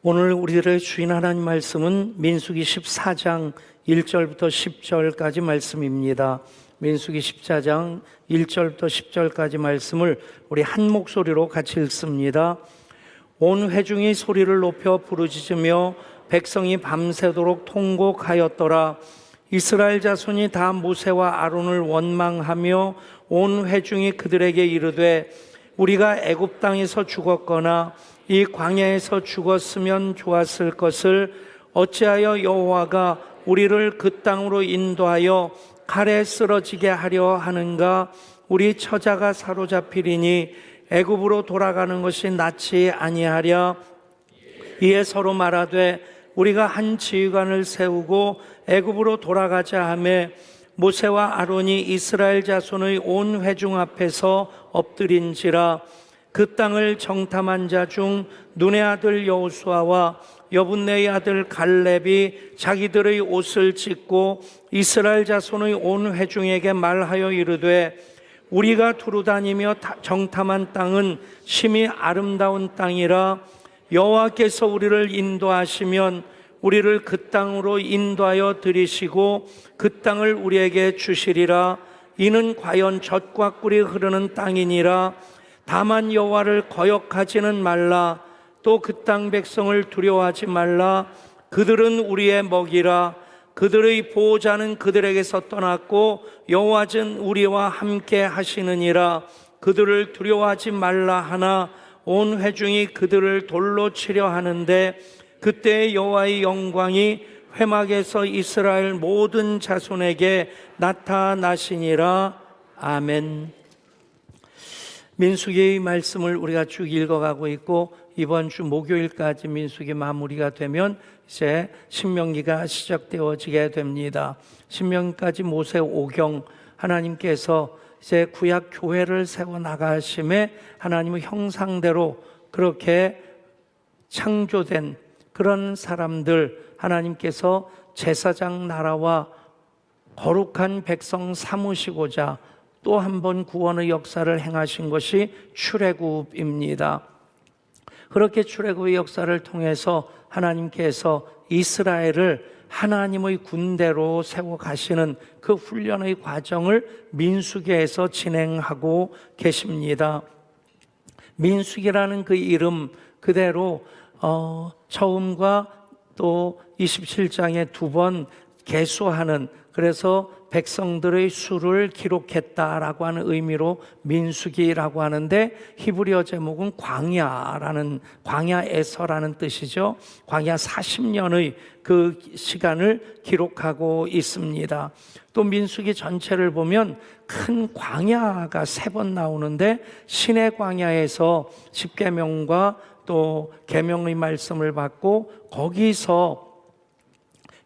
오늘 우리들의 주인 하나님 말씀은 민수기 14장 1절부터 10절까지 말씀입니다. 민수기 14장 1절부터 10절까지 말씀을 우리 한 목소리로 같이 읽습니다. 온 회중이 소리를 높여 부르짖으며 백성이 밤새도록 통곡하였더라. 이스라엘 자손이 다 모세와 아론을 원망하며 온 회중이 그들에게 이르되 우리가 애굽 땅에서 죽었거나 이 광야에서 죽었으면 좋았을 것을 어찌하여 여호와가 우리를 그 땅으로 인도하여 칼에 쓰러지게 하려 하는가? 우리 처자가 사로잡히리니 애굽으로 돌아가는 것이 낫지 아니하랴. 이에 서로 말하되 우리가 한 지휘관을 세우고 애굽으로 돌아가자 하매 모세와 아론이 이스라엘 자손의 온 회중 앞에서 엎드린지라. 그 땅을 정탐한 자 중 눈의 아들 여호수아와 여분네의 아들 갈렙이 자기들의 옷을 찢고 이스라엘 자손의 온 회중에게 말하여 이르되 우리가 두루 다니며 정탐한 땅은 심히 아름다운 땅이라. 여호와께서 우리를 인도하시면 우리를 그 땅으로 인도하여 들이시고 그 땅을 우리에게 주시리라. 이는 과연 젖과 꿀이 흐르는 땅이니라. 다만 여호와를 거역하지는 말라. 또 그 땅 백성을 두려워하지 말라. 그들은 우리의 먹이라. 그들의 보호자는 그들에게서 떠났고 여호와는 우리와 함께 하시느니라. 그들을 두려워하지 말라 하나 온 회중이 그들을 돌로 치려 하는데 그때 여호와의 영광이 회막에서 이스라엘 모든 자손에게 나타나시니라. 아멘. 민수기의 말씀을 우리가 쭉 읽어가고 있고 이번 주 목요일까지 민수기 마무리가 되면 이제 신명기가 시작되어지게 됩니다. 신명기까지 모세 오경, 하나님께서 이제 구약 교회를 세워 나가심에 하나님의 형상대로 그렇게 창조된 그런 사람들, 하나님께서 제사장 나라와 거룩한 백성 삼으시고자 또 한 번 구원의 역사를 행하신 것이 출애굽입니다. 그렇게 출애굽의 역사를 통해서 하나님께서 이스라엘을 하나님의 군대로 세워 가시는 그 훈련의 과정을 민수기에서 진행하고 계십니다. 민수기라는 그 이름 그대로 처음과 또 27장에 두 번 계수하는, 그래서 백성들의 수를 기록했다라고 하는 의미로 민수기라고 하는데 히브리어 제목은 광야에서라는 뜻이죠. 광야 40년의 그 시간을 기록하고 있습니다. 또 민수기 전체를 보면 큰 광야가 3번 나오는데 신의 광야에서 십계명과 또 계명의 말씀을 받고 거기서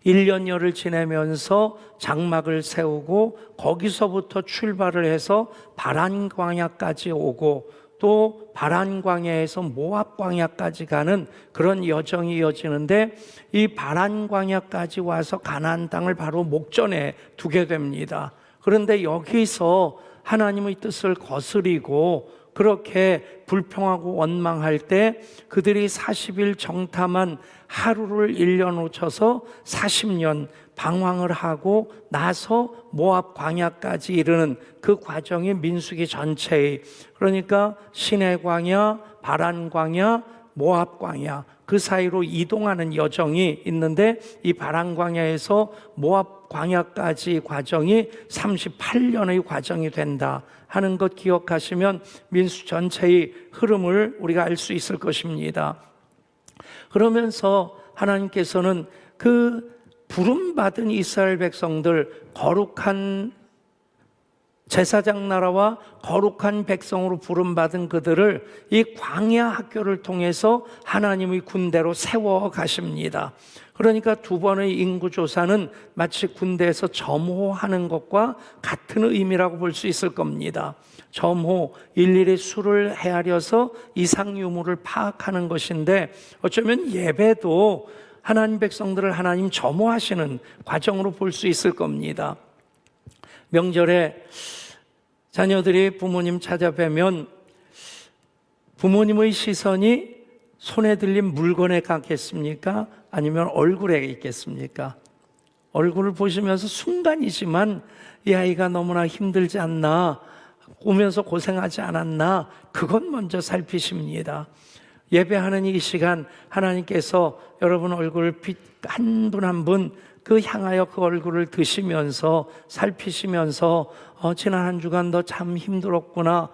1년여를 지내면서 장막을 세우고 거기서부터 출발을 해서 바란 광야까지 오고 또 바란 광야에서 모압 광야까지 가는 그런 여정이 이어지는데 이 바란 광야까지 와서 가나안 땅을 바로 목전에 두게 됩니다. 그런데 여기서 하나님의 뜻을 거스리고 그렇게 불평하고 원망할 때 그들이 40일 정탐한 하루를 1년 놓쳐서 40년 방황을 하고 나서 모압 광야까지 이르는 그 과정이 민수기 전체의, 그러니까 시내 광야, 바란 광야, 모압 광야 그 사이로 이동하는 여정이 있는데 이 바란 광야에서 모압 광야까지 과정이 38년의 과정이 된다 하는 것 기억하시면 민수 전체의 흐름을 우리가 알 수 있을 것입니다. 그러면서 하나님께서는 그 부름받은 이스라엘 백성들, 거룩한 제사장 나라와 거룩한 백성으로 부름받은 그들을 이 광야 학교를 통해서 하나님의 군대로 세워 가십니다. 그러니까 두 번의 인구조사는 마치 군대에서 점호하는 것과 같은 의미라고 볼 수 있을 겁니다. 점호, 일일이 수를 헤아려서 이상 유무를 파악하는 것인데 어쩌면 예배도 하나님 백성들을 하나님 점호하시는 과정으로 볼 수 있을 겁니다. 명절에 자녀들이 부모님 찾아뵈면 부모님의 시선이 손에 들린 물건에 가겠습니까? 아니면 얼굴에 있겠습니까? 얼굴을 보시면서 순간이지만 이 아이가 너무나 힘들지 않나, 오면서 고생하지 않았나, 그건 먼저 살피십니다. 예배하는 이 시간 하나님께서 여러분 얼굴을 한 분 한 분 그 향하여 그 얼굴을 드시면서 살피시면서 지난 한 주간 너 참 힘들었구나,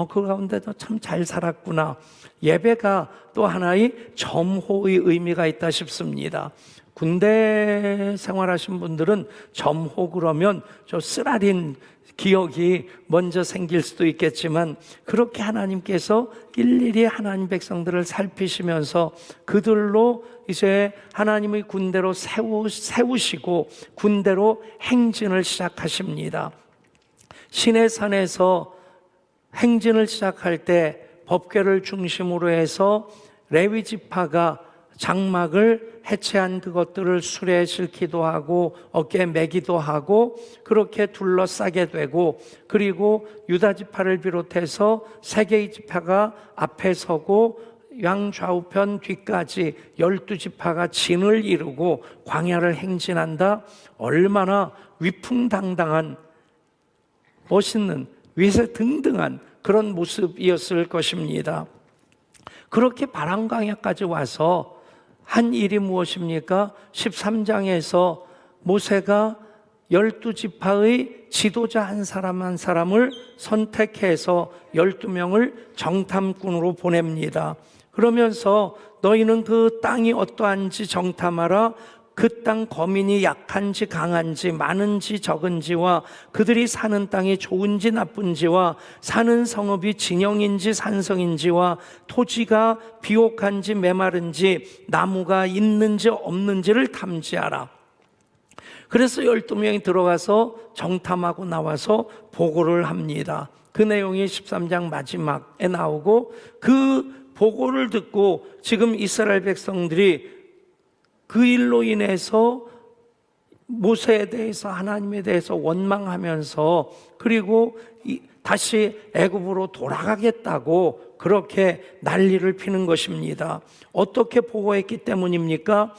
그 가운데도 참 잘 살았구나. 예배가 또 하나의 점호의 의미가 있다 싶습니다. 군대 생활하신 분들은 점호 그러면 저 쓰라린 기억이 먼저 생길 수도 있겠지만, 그렇게 하나님께서 일일이 하나님 백성들을 살피시면서 그들로 이제 하나님의 군대로 세우시고 군대로 행진을 시작하십니다. 시내산에서 행진을 시작할 때 법궤를 중심으로 해서 레위 지파가 장막을 해체한 그것들을 수레에 싣기도 하고 어깨에 매기도 하고 그렇게 둘러싸게 되고, 그리고 유다 지파를 비롯해서 세 개의 지파가 앞에 서고 양좌우편 뒤까지 12지파가 진을 이루고 광야를 행진한다. 얼마나 위풍당당한, 멋있는, 위세등등한 그런 모습이었을 것입니다. 그렇게 바람광야까지 와서 한 일이 무엇입니까? 13장에서 모세가 12지파의 지도자 한 사람 한 사람을 선택해서 12명을 정탐꾼으로 보냅니다. 그러면서 너희는 그 땅이 어떠한지 정탐하라. 그 땅 거민이 약한지 강한지 많은지 적은지와 그들이 사는 땅이 좋은지 나쁜지와 사는 성읍이 진영인지 산성인지와 토지가 비옥한지 메마른지 나무가 있는지 없는지를 탐지하라. 그래서 12명이 들어가서 정탐하고 나와서 보고를 합니다. 그 내용이 13장 마지막에 나오고, 그 보고를 듣고 지금 이스라엘 백성들이 그 일로 인해서 모세에 대해서, 하나님에 대해서 원망하면서, 그리고 다시 애굽으로 돌아가겠다고 그렇게 난리를 피는 것입니다. 어떻게 보고했기 때문입니까?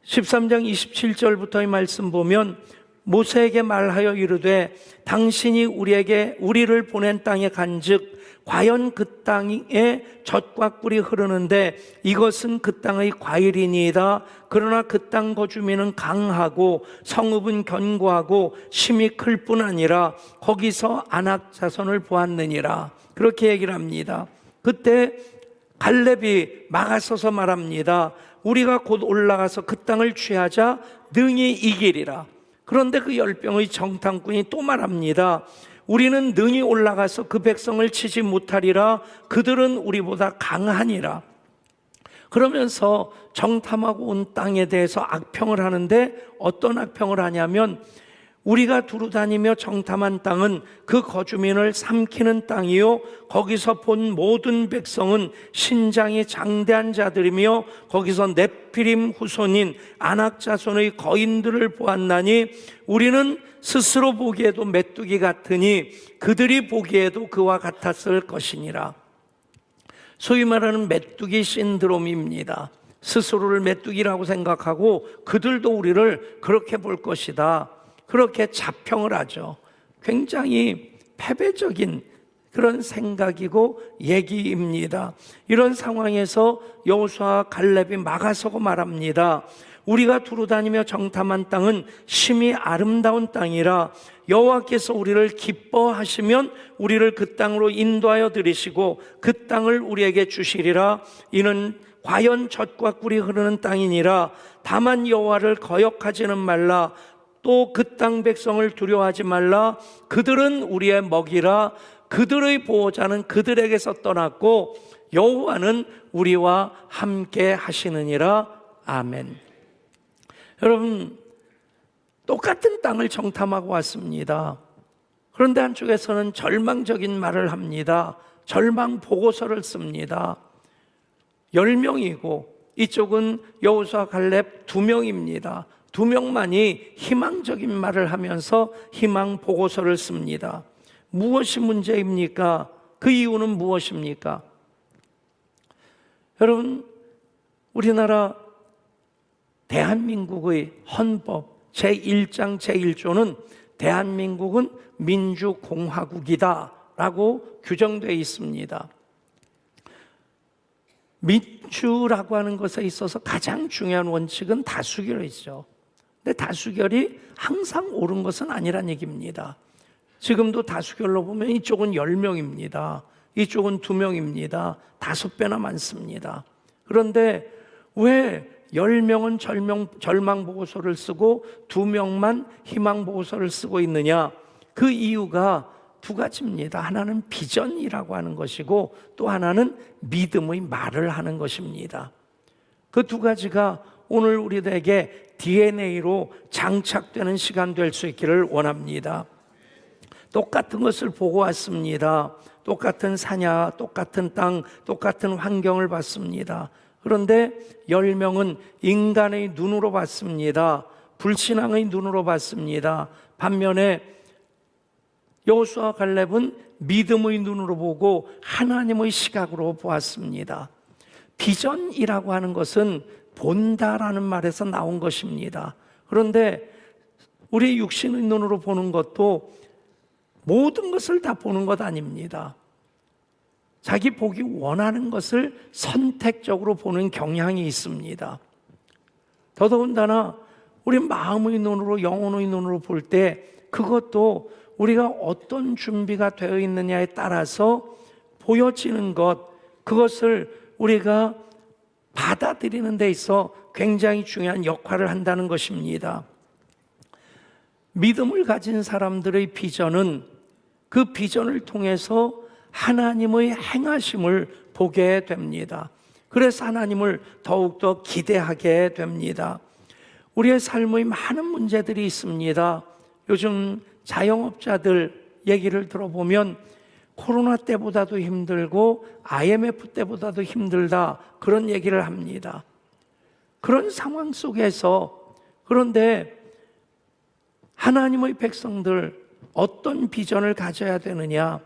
13장 27절부터의 말씀 보면 모세에게 말하여 이르되 당신이 우리를 보낸 땅에 간즉 과연 그 땅에 젖과 꿀이 흐르는데 이것은 그 땅의 과일이니이다. 그러나 그 땅 거주민은 강하고 성읍은 견고하고 심이 클 뿐 아니라 거기서 아낙 자손을 보았느니라. 그렇게 얘기를 합니다. 그때 갈렙이 막아서서 말합니다. 우리가 곧 올라가서 그 땅을 취하자 능히 이기리라. 그런데 그 10명의 정탐꾼이 또 말합니다. 우리는 능히 올라가서 그 백성을 치지 못하리라. 그들은 우리보다 강하니라. 그러면서 정탐하고 온 땅에 대해서 악평을 하는데, 어떤 악평을 하냐면 우리가 두루 다니며 정탐한 땅은 그 거주민을 삼키는 땅이요 거기서 본 모든 백성은 신장이 장대한 자들이며 거기서 네피림 후손인 아낙 자손의 거인들을 보았나니 우리는 스스로 보기에도 메뚜기 같으니 그들이 보기에도 그와 같았을 것이니라. 소위 말하는 메뚜기 신드롬입니다. 스스로를 메뚜기라고 생각하고 그들도 우리를 그렇게 볼 것이다, 그렇게 자평을 하죠. 굉장히 패배적인 그런 생각이고 얘기입니다. 이런 상황에서 여호수아와 갈렙이 막아서고 말합니다. 우리가 두루 다니며 정탐한 땅은 심히 아름다운 땅이라 여호와께서 우리를 기뻐하시면 우리를 그 땅으로 인도하여 들이시고 그 땅을 우리에게 주시리라. 이는 과연 젖과 꿀이 흐르는 땅이니라. 다만 여호와를 거역하지는 말라. 또 그 땅 백성을 두려워하지 말라. 그들은 우리의 먹이라. 그들의 보호자는 그들에게서 떠났고 여호와는 우리와 함께 하시느니라. 아멘. 여러분, 똑같은 땅을 정탐하고 왔습니다. 그런데 한쪽에서는 절망적인 말을 합니다. 절망 보고서를 씁니다. 10명이고 이쪽은 여호수아 갈렙 2명입니다. 2명만이 희망적인 말을 하면서 희망 보고서를 씁니다. 무엇이 문제입니까? 그 이유는 무엇입니까? 여러분, 우리나라 대한민국의 헌법 제1장 제1조는 대한민국은 민주공화국이다 라고 규정되어 있습니다. 민주라고 하는 것에 있어서 가장 중요한 원칙은 다수결이죠. 근데 다수결이 항상 옳은 것은 아니란 얘기입니다. 지금도 다수결로 보면 이쪽은 10명입니다. 이쪽은 2명입니다. 5배나 많습니다. 그런데 왜 10명은 절망보고서를 쓰고 2명만 희망보고서를 쓰고 있느냐? 그 이유가 두 가지입니다. 하나는 비전이라고 하는 것이고 또 하나는 믿음의 말을 하는 것입니다. 그 두 가지가 오늘 우리들에게 DNA로 장착되는 시간 될 수 있기를 원합니다. 똑같은 것을 보고 왔습니다. 똑같은 사냐, 똑같은 땅, 똑같은 환경을 봤습니다. 그런데 10명은 인간의 눈으로 봤습니다. 불신앙의 눈으로 봤습니다. 반면에 여호수아와 갈렙은 믿음의 눈으로 보고 하나님의 시각으로 보았습니다. 비전이라고 하는 것은 본다라는 말에서 나온 것입니다. 그런데 우리 육신의 눈으로 보는 것도 모든 것을 다 보는 것 아닙니다. 자기 보기 원하는 것을 선택적으로 보는 경향이 있습니다. 더더군다나 우리 마음의 눈으로, 영혼의 눈으로 볼 때 그것도 우리가 어떤 준비가 되어 있느냐에 따라서 보여지는 것, 그것을 우리가 받아들이는 데 있어 굉장히 중요한 역할을 한다는 것입니다. 믿음을 가진 사람들의 비전은 그 비전을 통해서 하나님의 행하심을 보게 됩니다. 그래서 하나님을 더욱더 기대하게 됩니다. 우리의 삶의 많은 문제들이 있습니다. 요즘 자영업자들 얘기를 들어보면 코로나 때보다도 힘들고 IMF 때보다도 힘들다, 그런 얘기를 합니다. 그런 상황 속에서 그런데 하나님의 백성들 어떤 비전을 가져야 되느냐?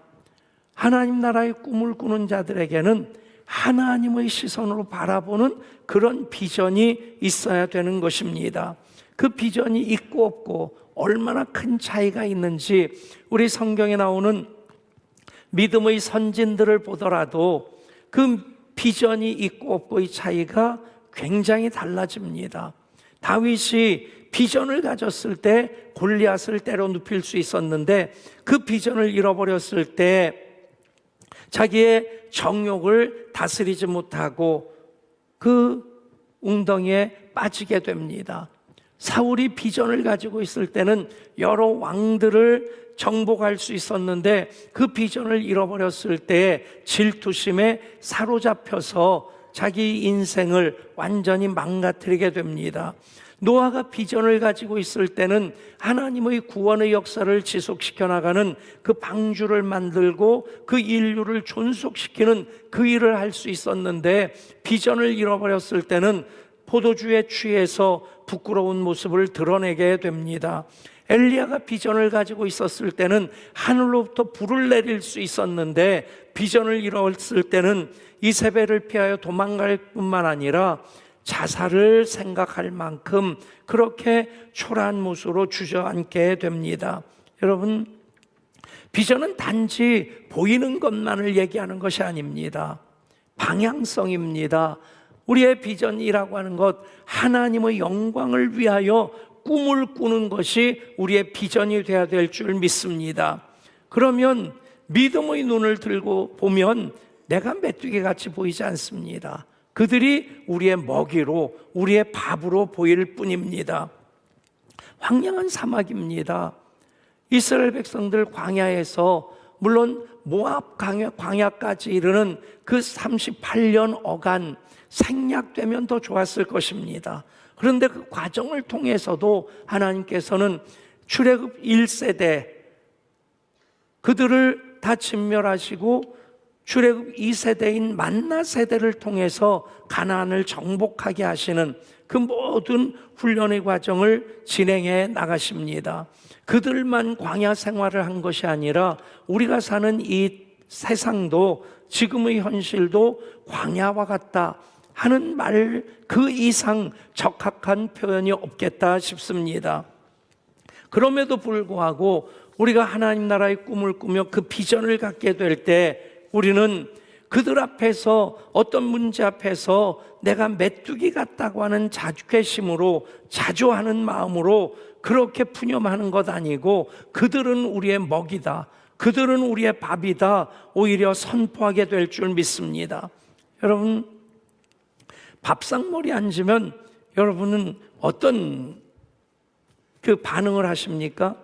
하나님 나라의 꿈을 꾸는 자들에게는 하나님의 시선으로 바라보는 그런 비전이 있어야 되는 것입니다. 그 비전이 있고 없고 얼마나 큰 차이가 있는지 우리 성경에 나오는 믿음의 선진들을 보더라도 그 비전이 있고 없고의 차이가 굉장히 달라집니다. 다윗이 비전을 가졌을 때 골리앗을 때려 눕힐 수 있었는데 그 비전을 잃어버렸을 때 자기의 정욕을 다스리지 못하고 그 웅덩이에 빠지게 됩니다. 사울이 비전을 가지고 있을 때는 여러 왕들을 정복할 수 있었는데 그 비전을 잃어버렸을 때 질투심에 사로잡혀서 자기 인생을 완전히 망가뜨리게 됩니다. 노아가 비전을 가지고 있을 때는 하나님의 구원의 역사를 지속시켜 나가는 그 방주를 만들고 그 인류를 존속시키는 그 일을 할 수 있었는데 비전을 잃어버렸을 때는 포도주에 취해서 부끄러운 모습을 드러내게 됩니다. 엘리야가 비전을 가지고 있었을 때는 하늘로부터 불을 내릴 수 있었는데 비전을 잃었을 때는 이세벨을 피하여 도망갈 뿐만 아니라 자살을 생각할 만큼 그렇게 초라한 모습으로 주저앉게 됩니다. 여러분, 비전은 단지 보이는 것만을 얘기하는 것이 아닙니다. 방향성입니다. 우리의 비전이라고 하는 것, 하나님의 영광을 위하여 꿈을 꾸는 것이 우리의 비전이 되어야 될 줄 믿습니다. 그러면 믿음의 눈을 들고 보면 내가 메뚜기같이 보이지 않습니다. 그들이 우리의 먹이로, 우리의 밥으로 보일 뿐입니다. 황량한 사막입니다. 이스라엘 백성들 광야에서 물론 모압 광야까지 이르는 그 38년 어간 생략되면 더 좋았을 것입니다. 그런데 그 과정을 통해서도 하나님께서는 출애굽 1세대 그들을 다 진멸하시고 출애굽 2세대인 만나 세대를 통해서 가나안을 정복하게 하시는 그 모든 훈련의 과정을 진행해 나가십니다. 그들만 광야 생활을 한 것이 아니라 우리가 사는 이 세상도 지금의 현실도 광야와 같다 하는 말 그 이상 적합한 표현이 없겠다 싶습니다. 그럼에도 불구하고 우리가 하나님 나라의 꿈을 꾸며 그 비전을 갖게 될 때 우리는 그들 앞에서 어떤 문제 앞에서 내가 메뚜기 같다고 하는 자괴심으로 자조하는 마음으로 그렇게 푸념하는 것 아니고 그들은 우리의 먹이다, 그들은 우리의 밥이다 오히려 선포하게 될 줄 믿습니다. 여러분, 밥상머리 앉으면 여러분은 어떤 그 반응을 하십니까?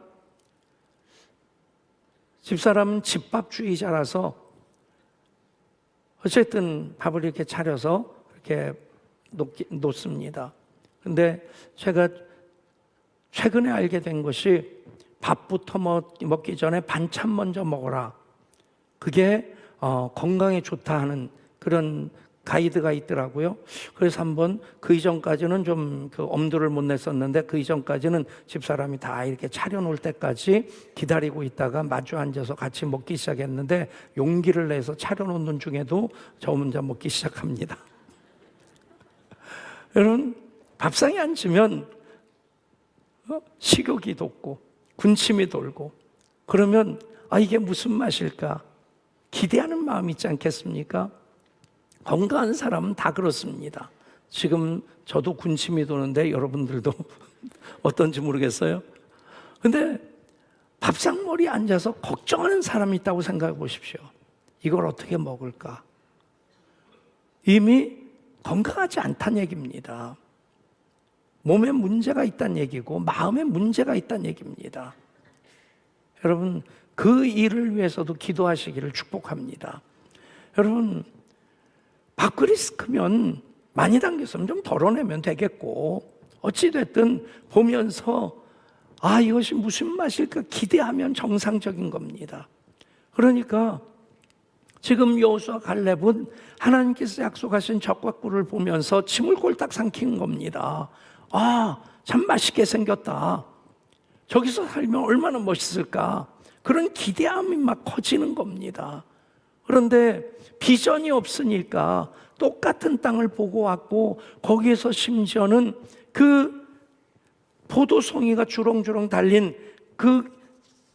집사람은 집밥주의자라서 어쨌든 밥을 이렇게 차려서 이렇게 놓습니다. 근데 제가 최근에 알게 된 것이 밥부터 먹기 전에 반찬 먼저 먹어라. 그게 건강에 좋다 하는 그런 가이드가 있더라고요. 그래서 한번 그 이전까지는 좀 그 엄두를 못 냈었는데 그 이전까지는 집사람이 다 이렇게 차려놓을 때까지 기다리고 있다가 마주 앉아서 같이 먹기 시작했는데 용기를 내서 차려놓는 중에도 저 혼자 먹기 시작합니다. 여러분, 밥상에 앉으면 식욕이 돋고 군침이 돌고 그러면 이게 무슨 맛일까 기대하는 마음이 있지 않겠습니까? 건강한 사람은 다 그렇습니다. 지금 저도 군침이 도는데 여러분들도 어떤지 모르겠어요. 근데 밥상머리에 앉아서 걱정하는 사람이 있다고 생각해 보십시오. 이걸 어떻게 먹을까? 이미 건강하지 않다는 얘기입니다. 몸에 문제가 있다는 얘기고 마음에 문제가 있다는 얘기입니다. 여러분, 그 일을 위해서도 기도하시기를 축복합니다. 여러분, 밥그릇 크면 많이 담겼으면 좀 덜어내면 되겠고 어찌됐든 보면서 이것이 무슨 맛일까 기대하면 정상적인 겁니다. 그러니까 지금 여호수아 갈렙은 하나님께서 약속하신 적과 꿀을 보면서 침을 꼴딱 삼키는 겁니다. 참 맛있게 생겼다. 저기서 살면 얼마나 멋있을까. 그런 기대함이 막 커지는 겁니다. 그런데 비전이 없으니까 똑같은 땅을 보고 왔고 거기에서 심지어는 그 포도송이가 주렁주렁 달린 그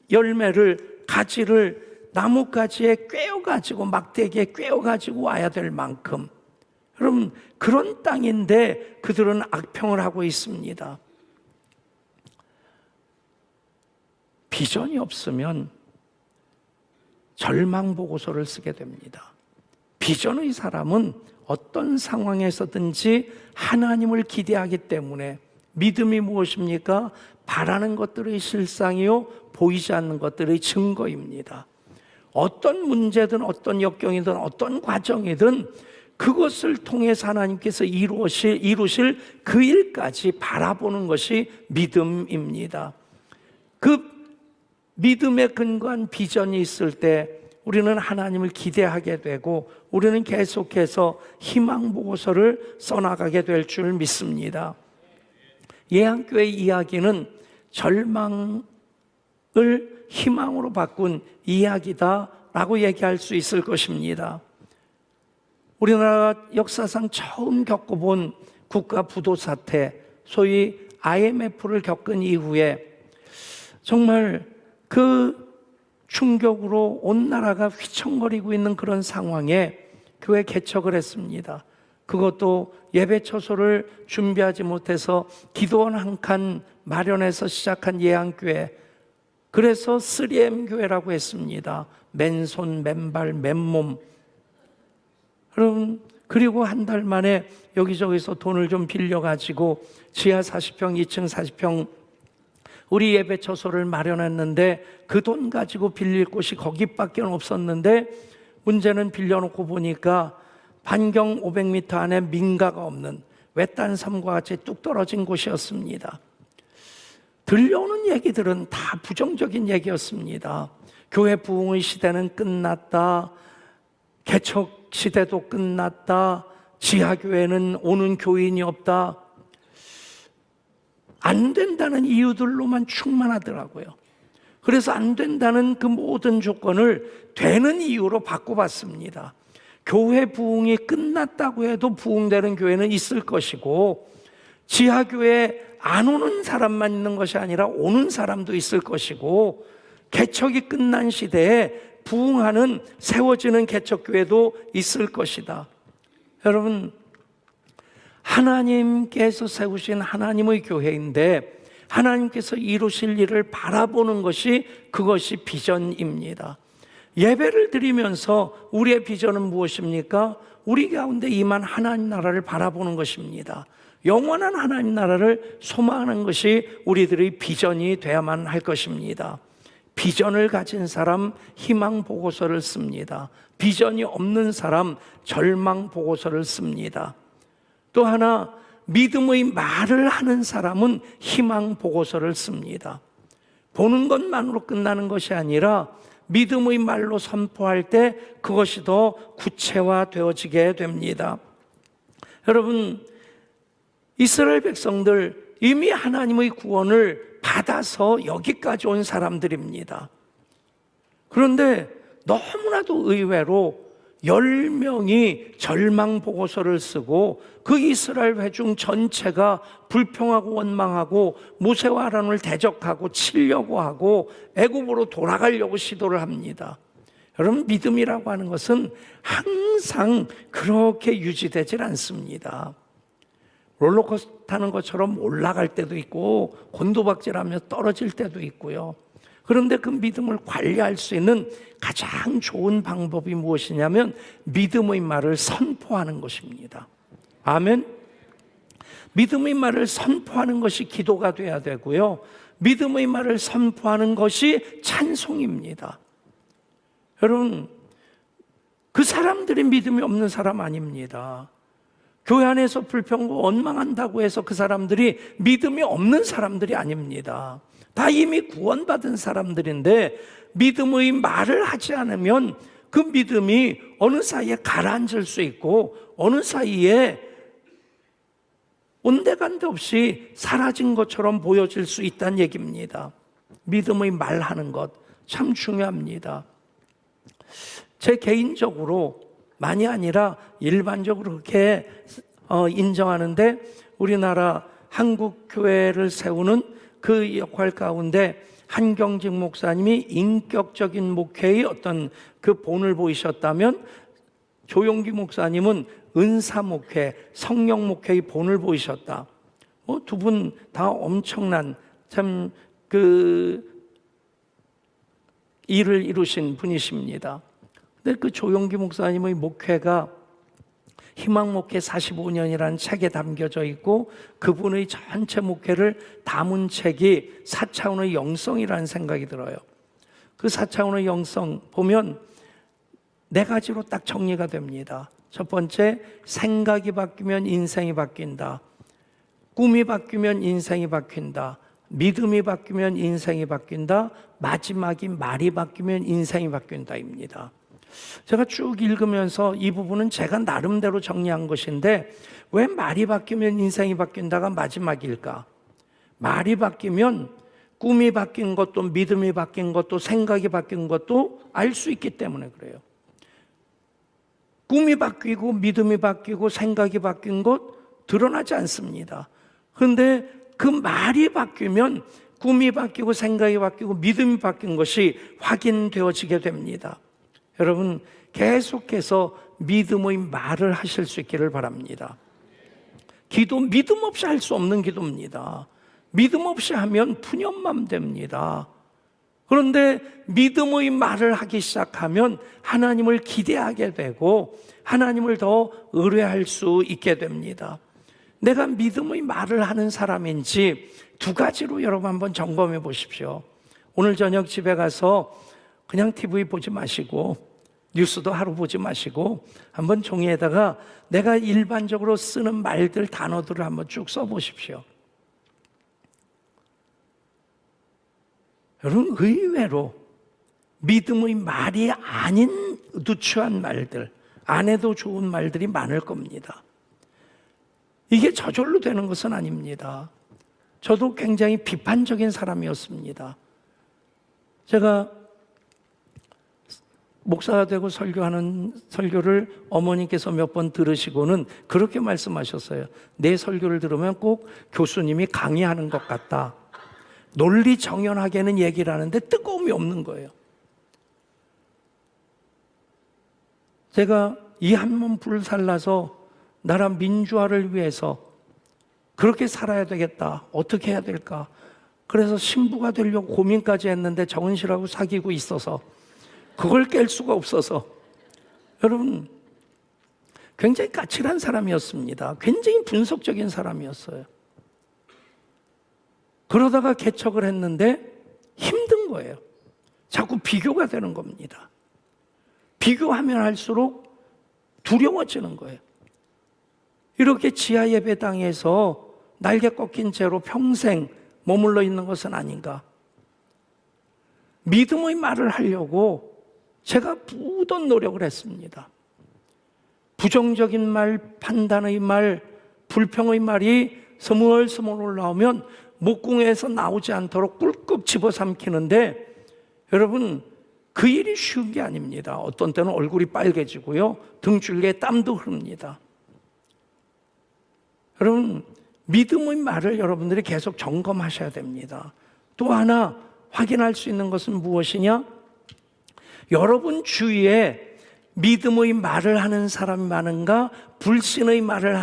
열매를 가지를 나뭇가지에 꿰어가지고 막대기에 꿰어가지고 와야 될 만큼 여러분 그런 땅인데 그들은 악평을 하고 있습니다. 비전이 없으면 절망 보고서를 쓰게 됩니다. 비전의 사람은 어떤 상황에서든지 하나님을 기대하기 때문에 믿음이 무엇입니까? 바라는 것들의 실상이요 보이지 않는 것들의 증거입니다. 어떤 문제든 어떤 역경이든 어떤 과정이든 그것을 통해서 하나님께서 이루실 그 일까지 바라보는 것이 믿음입니다. 그 믿음에 근거한 비전이 있을 때 우리는 하나님을 기대하게 되고 우리는 계속해서 희망 보고서를 써나가게 될 줄 믿습니다. 예한교회 이야기는 절망을 희망으로 바꾼 이야기다라고 얘기할 수 있을 것입니다. 우리나라 역사상 처음 겪어본 국가 부도 사태, 소위 IMF를 겪은 이후에 정말 그 충격으로 온 나라가 휘청거리고 있는 그런 상황에 교회 개척을 했습니다. 그것도 예배처소를 준비하지 못해서 기도원 한 칸 마련해서 시작한 예한교회. 그래서 3M 교회라고 했습니다. 맨손, 맨발, 맨몸. 여러분, 그리고 한 달 만에 여기저기서 돈을 좀 빌려가지고 지하 40평, 2층 40평 우리 예배처소를 마련했는데 그 돈 가지고 빌릴 곳이 거기밖에 없었는데 문제는 빌려놓고 보니까 반경 500m 안에 민가가 없는 외딴 섬과 같이 뚝 떨어진 곳이었습니다. 들려오는 얘기들은 다 부정적인 얘기였습니다. 교회 부흥의 시대는 끝났다. 개척 시대도 끝났다. 지하교회는 오는 교인이 없다. 안 된다는 이유들로만 충만하더라고요. 그래서 안 된다는 그 모든 조건을 되는 이유로 바꿔봤습니다. 교회 부흥이 끝났다고 해도 부흥되는 교회는 있을 것이고, 지하교회 안 오는 사람만 있는 것이 아니라 오는 사람도 있을 것이고, 개척이 끝난 시대에 부흥하는 세워지는 개척교회도 있을 것이다. 여러분, 하나님께서 세우신 하나님의 교회인데 하나님께서 이루실 일을 바라보는 것이, 그것이 비전입니다. 예배를 드리면서 우리의 비전은 무엇입니까? 우리 가운데 임한 하나님 나라를 바라보는 것입니다. 영원한 하나님 나라를 소망하는 것이 우리들의 비전이 되어야만 할 것입니다. 비전을 가진 사람 희망 보고서를 씁니다. 비전이 없는 사람 절망 보고서를 씁니다. 또 하나, 믿음의 말을 하는 사람은 희망 보고서를 씁니다. 보는 것만으로 끝나는 것이 아니라 믿음의 말로 선포할 때 그것이 더 구체화되어지게 됩니다. 여러분, 이스라엘 백성들 이미 하나님의 구원을 받아서 여기까지 온 사람들입니다. 그런데 너무나도 의외로 10명이 절망 보고서를 쓰고 그 이스라엘 회중 전체가 불평하고 원망하고 모세와 아론을 대적하고 치려고 하고 애굽으로 돌아가려고 시도를 합니다. 여러분, 믿음이라고 하는 것은 항상 그렇게 유지되질 않습니다. 롤러코스터 타는 것처럼 올라갈 때도 있고 곤두박질하며 떨어질 때도 있고요. 그런데 그 믿음을 관리할 수 있는 가장 좋은 방법이 무엇이냐면 믿음의 말을 선포하는 것입니다. 아멘. 믿음의 말을 선포하는 것이 기도가 돼야 되고요. 믿음의 말을 선포하는 것이 찬송입니다. 여러분, 그 사람들이 믿음이 없는 사람 아닙니다. 교회 안에서 불평하고 원망한다고 해서 그 사람들이 믿음이 없는 사람들이 아닙니다. 다 이미 구원받은 사람들인데 믿음의 말을 하지 않으면 그 믿음이 어느 사이에 가라앉을 수 있고 어느 사이에 온데간데 없이 사라진 것처럼 보여질 수 있다는 얘기입니다. 믿음의 말하는 것 참 중요합니다. 제 개인적으로 많이 아니라 일반적으로 그렇게 인정하는데, 우리나라 한국 교회를 세우는 그 역할 가운데 한경직 목사님이 인격적인 목회의 어떤 그 본을 보이셨다면, 조용기 목사님은 은사 목회, 성령 목회의 본을 보이셨다. 두 분 다 엄청난 참 그 일을 이루신 분이십니다. 근데 그 조용기 목사님의 목회가 희망 목회 45년이라는 책에 담겨져 있고, 그분의 전체 목회를 담은 책이 4차원의 영성이라는 생각이 들어요. 그 4차원의 영성 보면 4가지로 딱 정리가 됩니다. 첫 번째, 생각이 바뀌면 인생이 바뀐다. 꿈이 바뀌면 인생이 바뀐다. 믿음이 바뀌면 인생이 바뀐다. 마지막이 말이 바뀌면 인생이 바뀐다입니다. 제가 쭉 읽으면서 이 부분은 제가 나름대로 정리한 것인데, 왜 말이 바뀌면 인생이 바뀐다가 마지막일까? 말이 바뀌면 꿈이 바뀐 것도, 믿음이 바뀐 것도, 생각이 바뀐 것도 알 수 있기 때문에 그래요. 꿈이 바뀌고 믿음이 바뀌고 생각이 바뀐 것 드러나지 않습니다. 그런데 그 말이 바뀌면 꿈이 바뀌고 생각이 바뀌고 믿음이 바뀐 것이 확인되어지게 됩니다. 여러분, 계속해서 믿음의 말을 하실 수 있기를 바랍니다. 기도, 믿음 없이 할 수 없는 기도입니다. 믿음 없이 하면 푸념만 됩니다. 그런데 믿음의 말을 하기 시작하면 하나님을 기대하게 되고 하나님을 더 의뢰할 수 있게 됩니다. 내가 믿음의 말을 하는 사람인지 2가지로 여러분 한번 점검해 보십시오. 오늘 저녁 집에 가서 그냥 TV 보지 마시고 뉴스도 하루 보지 마시고 한번 종이에다가 내가 일반적으로 쓰는 말들, 단어들을 한번 쭉 써보십시오. 여러분, 의외로 믿음의 말이 아닌 누추한 말들, 안 해도 좋은 말들이 많을 겁니다. 이게 저절로 되는 것은 아닙니다. 저도 굉장히 비판적인 사람이었습니다. 제가 목사가 되고 설교하는 설교를 어머니께서 몇 번 들으시고는 그렇게 말씀하셨어요. 내 설교를 들으면 꼭 교수님이 강의하는 것 같다. 논리 정연하게는 얘기를 하는데 뜨거움이 없는 거예요. 제가 이 한 몸 불살라서 나라 민주화를 위해서 그렇게 살아야 되겠다. 어떻게 해야 될까? 그래서 신부가 되려고 고민까지 했는데 정은실하고 사귀고 있어서 그걸 깰 수가 없어서, 여러분, 굉장히 까칠한 사람이었습니다. 굉장히 분석적인 사람이었어요. 그러다가 개척을 했는데 힘든 거예요. 자꾸 비교가 되는 겁니다. 비교하면 할수록 두려워지는 거예요. 이렇게 지하 예배당에서 날개 꺾인 채로 평생 머물러 있는 것은 아닌가. 믿음의 말을 하려고 제가 부던 노력을 했습니다. 부정적인 말, 판단의 말, 불평의 말이 스물스물 올라오면 목궁에서 나오지 않도록 꿀꺽 집어삼키는데, 여러분, 그 일이 쉬운 게 아닙니다. 어떤 때는 얼굴이 빨개지고요, 등줄기에 땀도 흐릅니다. 여러분, 믿음의 말을 여러분들이 계속 점검하셔야 됩니다. 또 하나 확인할 수 있는 것은 무엇이냐? 여러분 주위에 믿음의 말을 하는 사람이 많은가, 불신의 말을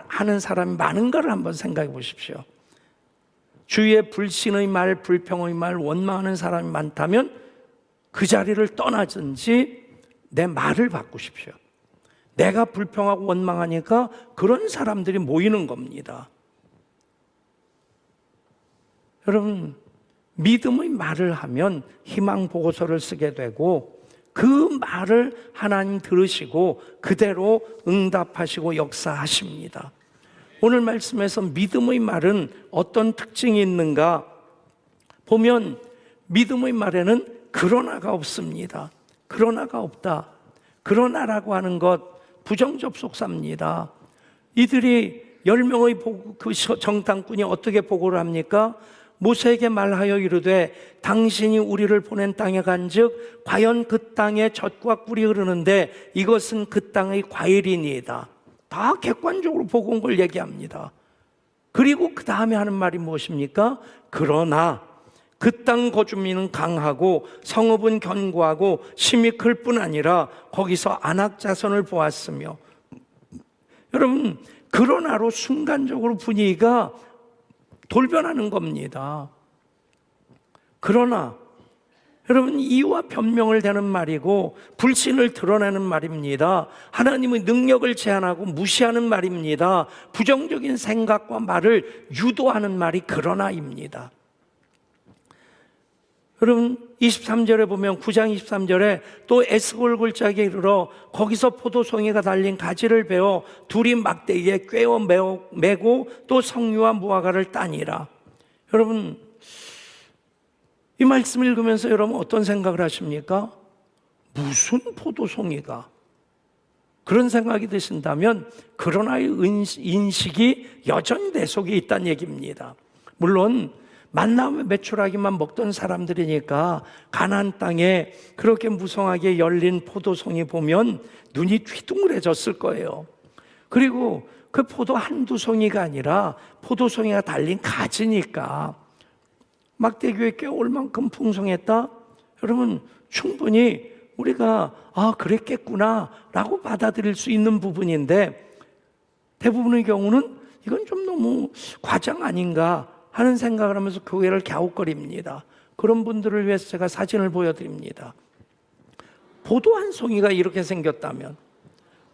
하는 사람이 많은가를 한번 생각해 보십시오. 주위에 불신의 말, 불평의 말, 원망하는 사람이 많다면 그 자리를 떠나든지 내 말을 바꾸십시오. 내가 불평하고 원망하니까 그런 사람들이 모이는 겁니다. 여러분, 믿음의 말을 하면 희망 보고서를 쓰게 되고, 그 말을 하나님 들으시고 그대로 응답하시고 역사하십니다. 오늘 말씀에서 믿음의 말은 어떤 특징이 있는가 보면, 믿음의 말에는 그러나가 없습니다. 그러나가 없다. 그러나라고 하는 것 부정접속사입니다. 이들이 10명의 그 정탐꾼이 어떻게 보고를 합니까? 모세에게 말하여 이르되 당신이 우리를 보낸 땅에 간즉 과연 그 땅에 젖과 꿀이 흐르는데 이것은 그 땅의 과일이니이다. 다 객관적으로 보고 온 걸 얘기합니다. 그리고 그 다음에 하는 말이 무엇입니까? 그러나 그 땅 거주민은 강하고 성읍은 견고하고 심이 클 뿐 아니라 거기서 안악 자손을 보았으며. 여러분, 그러나로 순간적으로 분위기가 돌변하는 겁니다. 그러나 여러분, 이유와 변명을 대는 말이고 불신을 드러내는 말입니다. 하나님의 능력을 제한하고 무시하는 말입니다. 부정적인 생각과 말을 유도하는 말이 그러나입니다. 여러분, 23절에 보면 9장 23절에 또 에스골 골짜기에 이르러 거기서 포도송이가 달린 가지를 베어 둘이 막대기에 꿰어 매고 또 석류와 무화과를 따니라. 여러분, 이 말씀을 읽으면서 여러분 어떤 생각을 하십니까? 무슨 포도송이가? 그런 생각이 드신다면 그러나의 인식이 여전히 내 속에 있다는 얘기입니다. 물론 만나며 메추라기만 먹던 사람들이니까 가나안 땅에 그렇게 무성하게 열린 포도송이 보면 눈이 휘둥그레졌을 거예요. 그리고 그 포도 한두 송이가 아니라 포도송이가 달린 가지니까 막대기에 껴올 만큼 풍성했다? 여러분, 충분히 우리가 그랬겠구나 라고 받아들일 수 있는 부분인데, 대부분의 경우는 이건 좀 너무 과장 아닌가 하는 생각을 하면서 교회를 갸웃거립니다. 그런 분들을 위해서 제가 사진을 보여드립니다. 포도 한 송이가 이렇게 생겼다면,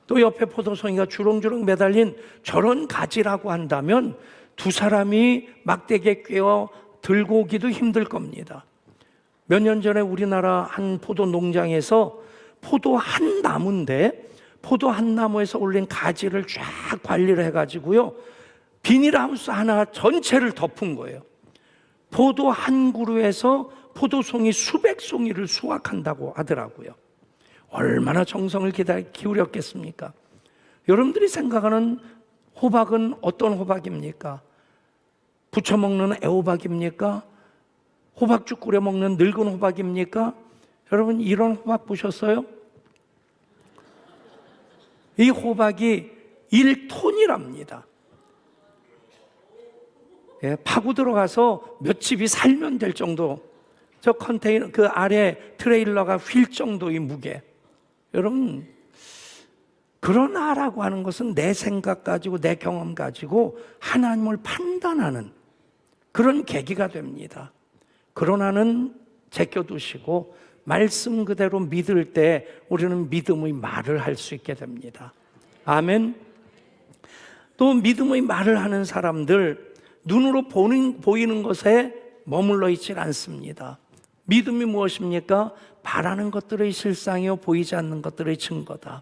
또 옆에 포도송이가 주렁주렁 매달린 저런 가지라고 한다면 두 사람이 막대기에 꿰어 들고 오기도 힘들 겁니다. 몇 년 전에 우리나라 한 포도 농장에서 포도 한 나무인데, 포도 한 나무에서 올린 가지를 쫙 관리를 해가지고요, 비닐하우스 하나 전체를 덮은 거예요. 포도 한 그루에서 포도송이 수백 송이를 수확한다고 하더라고요. 얼마나 정성을 기울였겠습니까? 여러분들이 생각하는 호박은 어떤 호박입니까? 부쳐 먹는 애호박입니까? 호박죽 끓여 먹는 늙은 호박입니까? 여러분, 이런 호박 보셨어요? 이 호박이 1톤이랍니다. 예, 파고 들어가서 몇 집이 살면 될 정도, 저 컨테이너 그 아래 트레일러가 휠 정도의 무게. 여러분, 그러나라고 하는 것은 내 생각 가지고 내 경험 가지고 하나님을 판단하는 그런 계기가 됩니다. 그러나는 제껴두시고 말씀 그대로 믿을 때 우리는 믿음의 말을 할 수 있게 됩니다. 아멘. 또 믿음의 말을 하는 사람들, 눈으로 보이는 것에 머물러 있질 않습니다. 믿음이 무엇입니까? 바라는 것들의 실상이요 보이지 않는 것들의 증거다.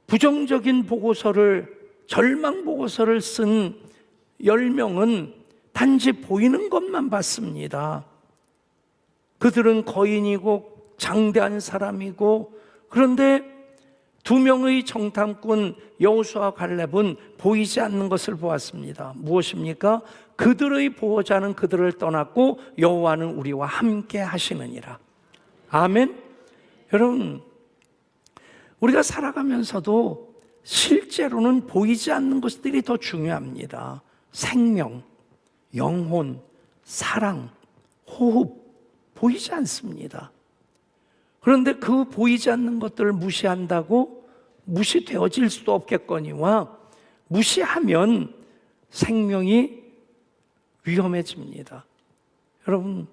부정적인 보고서를, 절망 보고서를 쓴 10명은 단지 보이는 것만 봤습니다. 그들은 거인이고 장대한 사람이고, 그런데 2명의 정탐꾼 여호수아와 갈렙은 보이지 않는 것을 보았습니다. 무엇입니까? 그들의 보호자는 그들을 떠났고 여호와는 우리와 함께 하시느니라. 아멘. 여러분, 우리가 살아가면서도 실제로는 보이지 않는 것들이 더 중요합니다. 생명, 영혼, 사랑, 호흡, 보이지 않습니다. 그런데 그 보이지 않는 것들을 무시한다고 무시되어질 수도 없겠거니와 무시하면 생명이 위험해집니다. 여러분,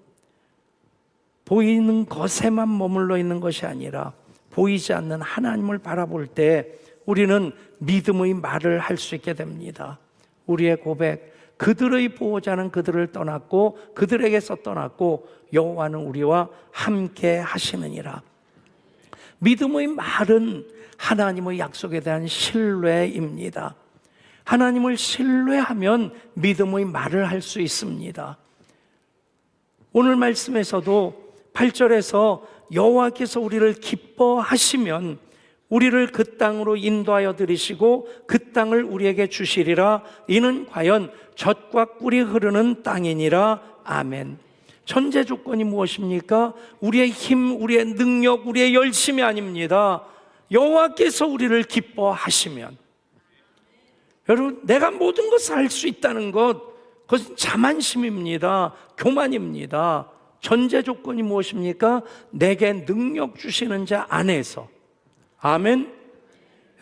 보이는 것에만 머물러 있는 것이 아니라 보이지 않는 하나님을 바라볼 때 우리는 믿음의 말을 할 수 있게 됩니다. 우리의 고백, 그들의 보호자는 그들을 떠났고 그들에게서 떠났고 여호와는 우리와 함께 하시느니라. 믿음의 말은 하나님의 약속에 대한 신뢰입니다. 하나님을 신뢰하면 믿음의 말을 할 수 있습니다. 오늘 말씀에서도 8절에서 여호와께서 우리를 기뻐하시면 우리를 그 땅으로 인도하여 들이시고 그 땅을 우리에게 주시리라. 이는 과연 젖과 꿀이 흐르는 땅이니라. 아멘. 전제 조건이 무엇입니까? 우리의 힘, 우리의 능력, 우리의 열심이 아닙니다. 여호와께서 우리를 기뻐하시면. 여러분, 내가 모든 것을 할 수 있다는 것, 그것은 자만심입니다. 교만입니다. 전제 조건이 무엇입니까? 내게 능력 주시는 자 안에서. 아멘.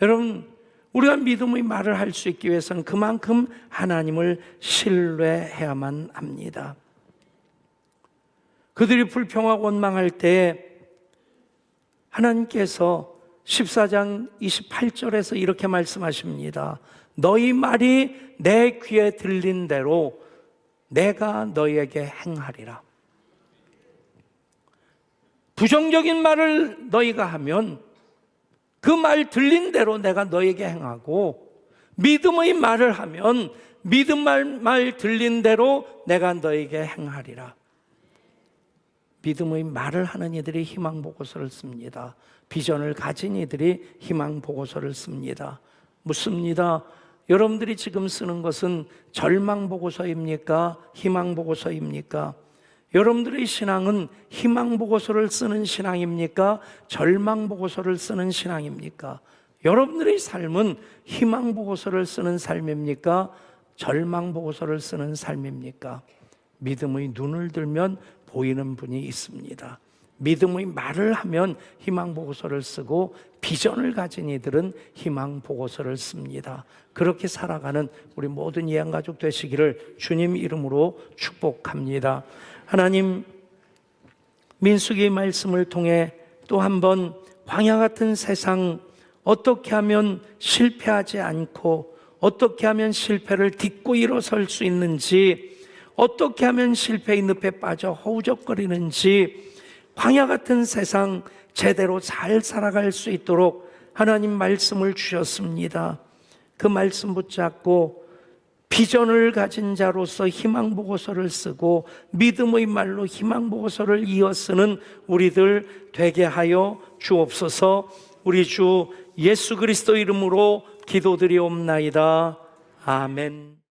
여러분, 우리가 믿음의 말을 할 수 있기 위해서는 그만큼 하나님을 신뢰해야만 합니다. 그들이 불평하고 원망할 때 하나님께서 14장 28절에서 이렇게 말씀하십니다. 너희 말이 내 귀에 들린 대로 내가 너희에게 행하리라. 부정적인 말을 너희가 하면 그 말 들린 대로 내가 너에게 행하고, 믿음의 말을 하면 믿음 말 들린 대로 내가 너에게 행하리라. 믿음의 말을 하는 이들이 희망 보고서를 씁니다. 비전을 가진 이들이 희망 보고서를 씁니다. 묻습니다. 여러분들이 지금 쓰는 것은 절망 보고서입니까? 희망 보고서입니까? 여러분들의 신앙은 희망 보고서를 쓰는 신앙입니까? 절망 보고서를 쓰는 신앙입니까? 여러분들의 삶은 희망 보고서를 쓰는 삶입니까? 절망 보고서를 쓰는 삶입니까? 믿음의 눈을 들면 보이는 분이 있습니다. 믿음의 말을 하면 희망 보고서를 쓰고 비전을 가진 이들은 희망 보고서를 씁니다. 그렇게 살아가는 우리 모든 예언가족 되시기를 주님 이름으로 축복합니다. 하나님, 민수기의 말씀을 통해 또 한 번 광야 같은 세상, 어떻게 하면 실패하지 않고 어떻게 하면 실패를 딛고 일어설 수 있는지, 어떻게 하면 실패의 늪에 빠져 허우적거리는지, 광야 같은 세상 제대로 잘 살아갈 수 있도록 하나님 말씀을 주셨습니다. 그 말씀 붙잡고 비전을 가진 자로서 희망 보고서를 쓰고 믿음의 말로 희망 보고서를 이어 쓰는 우리들 되게 하여 주옵소서. 우리 주 예수 그리스도 이름으로 기도드리옵나이다. 아멘.